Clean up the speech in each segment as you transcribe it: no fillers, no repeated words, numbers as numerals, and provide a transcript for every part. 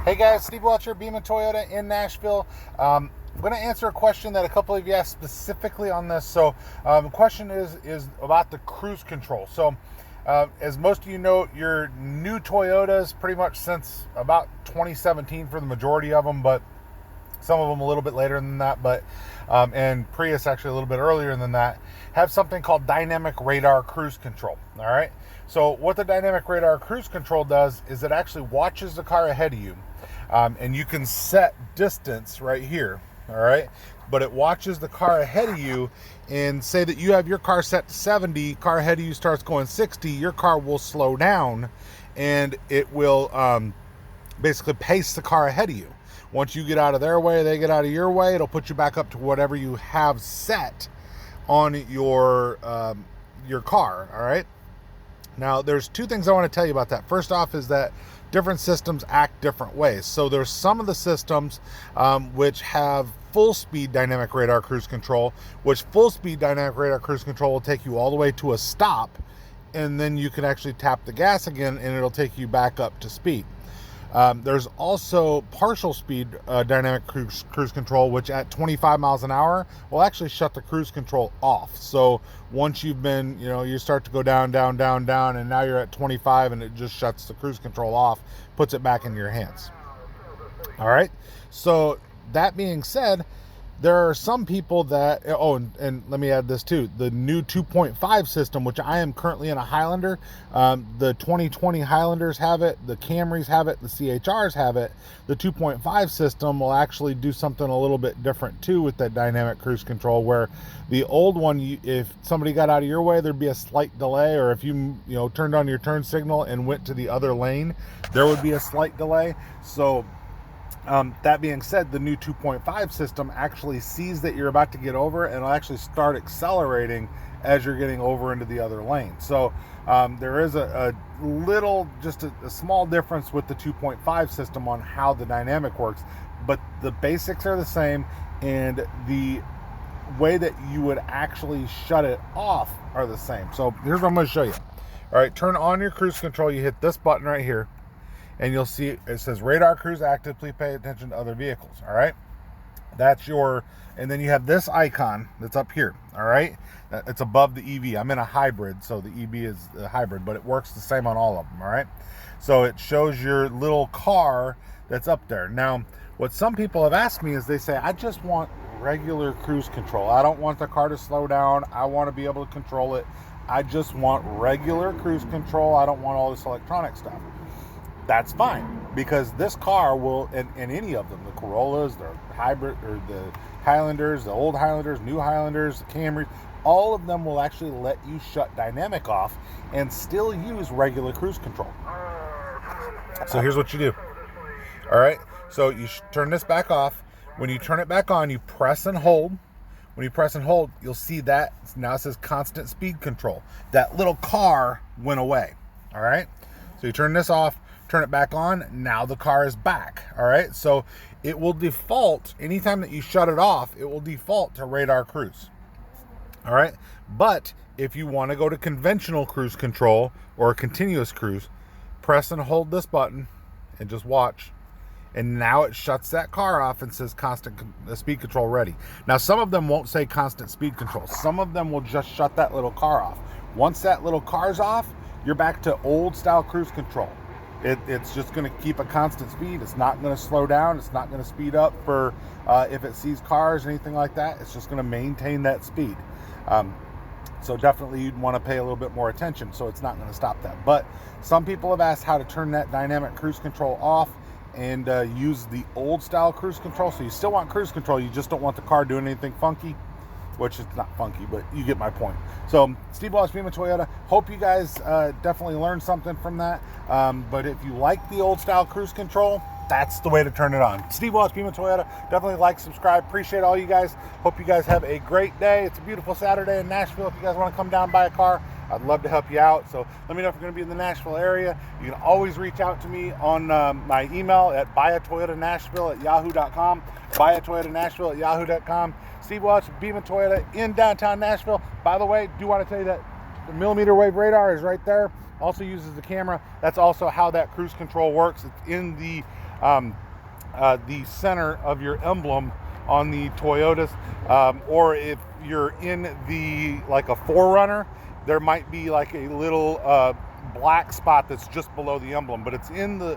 Hey guys, Steve Welch here, Beaman Toyota in Nashville. I'm going to answer a question that a couple of you asked specifically on this. So the question is about the cruise control. So as most of you know, your new Toyotas pretty much since about 2017 for the majority of them, but some of them a little bit later than that, and Prius actually a little bit earlier than that, have something called dynamic radar cruise control. All right. So what the dynamic radar cruise control does is it actually watches the car ahead of you, and you can set distance right here. All right. But it watches the car ahead of you, and say that you have your car set to 70, car ahead of you starts going 60, your car will slow down, and it will basically pace the car ahead of you. Once you get out of their way, they get out of your way, it'll put you back up to whatever you have set on your car, all right? Now, there's two things I want to tell you about that. First off is that different systems act different ways. So there's some of the systems which have full speed dynamic radar cruise control, which full speed dynamic radar cruise control will take you all the way to a stop, and then you can actually tap the gas again and it'll take you back up to speed. There's also partial speed dynamic cruise control, which at 25 miles an hour will actually shut the cruise control off. So once you've been, you start to go down, and now you're at 25 and it just shuts the cruise control off, puts it back in your hands. All right. So that being said, there are some people that, and let me add this too, the new 2.5 system, which I am currently in a Highlander, the 2020 Highlanders have it, the Camrys have it, the CHRs have it. The 2.5 system will actually do something a little bit different too with that dynamic cruise control, where the old one, if somebody got out of your way, there'd be a slight delay, or if you turned on your turn signal and went to the other lane, there would be a slight delay. So that being said, the new 2.5 system actually sees that you're about to get over and it'll actually start accelerating as you're getting over into the other lane. So there is a little, just a small difference with the 2.5 system on how the dynamic works, but the basics are the same, and the way that you would actually shut it off are the same. So here's what I'm going to show you. All right, turn on your cruise control. You hit this button right here, and you'll see it says radar cruise active, please pay attention to other vehicles. All right, that's and then you have this icon that's up here. All right, it's above the EV. I'm in a hybrid, so the EV is a hybrid, but it works the same on all of them. All right, so it shows your little car that's up there. Now, what some people have asked me is they say, I just want regular cruise control. I don't want the car to slow down. I want to be able to control it. I just want regular cruise control. I don't want all this electronic stuff. That's fine, because this car will, and any of them, the Corollas, the hybrid, or the Highlanders, the old Highlanders, new Highlanders, the Camrys, all of them will actually let you shut dynamic off and still use regular cruise control. So here's what you do. All right, so you turn this back off. When you turn it back on, you press and hold. When you press and hold, you'll see that now it says constant speed control. That little car went away. All right, so you turn this off, turn it back on, now the car is back. All right, so it will default, anytime that you shut it off, it will default to radar cruise. All right, but if you want to go to conventional cruise control or continuous cruise, press and hold this button and just watch, and now it shuts that car off and says constant speed control ready. Now, some of them won't say constant speed control. Some of them will just shut that little car off. Once that little car's off, you're back to old style cruise control. It's just going to keep a constant speed. It's not going to slow down. It's not going to speed up for if it sees cars or anything like that. It's just going to maintain that speed. So definitely you'd want to pay a little bit more attention, so it's not going to stop that. But some people have asked how to turn that dynamic cruise control off and use the old style cruise control. So you still want cruise control, you just don't want the car doing anything funky, which is not funky, but you get my point. So Steve Welch, Beaman Toyota. Hope you guys definitely learned something from that. But if you like the old style cruise control, that's the way to turn it on. Steve Welch, Beaman Toyota. Definitely like, subscribe. Appreciate all you guys. Hope you guys have a great day. It's a beautiful Saturday in Nashville. If you guys want to come down and buy a car, I'd love to help you out. So let me know if you're going to be in the Nashville area. You can always reach out to me on my email at buyatoyotanashville@yahoo.com. buyatoyotanashville@yahoo.com. Steve Welch, Beaman Toyota in downtown Nashville. By the way, do want to tell you that the millimeter wave radar is right there. Also uses the camera. That's also how that cruise control works. It's in the the center of your emblem on the Toyotas, or if you're in the like a 4Runner, there might be like a little black spot that's just below the emblem, but it's in the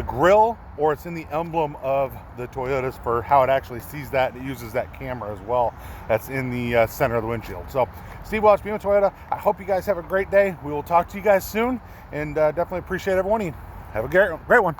grill, or it's in the emblem of the Toyotas for how it actually sees that. It uses that camera as well that's in the center of the windshield. So Steve Welch, Beaman Toyota, I hope you guys have a great day. We will talk to you guys soon, and definitely appreciate everyone. Have a great one.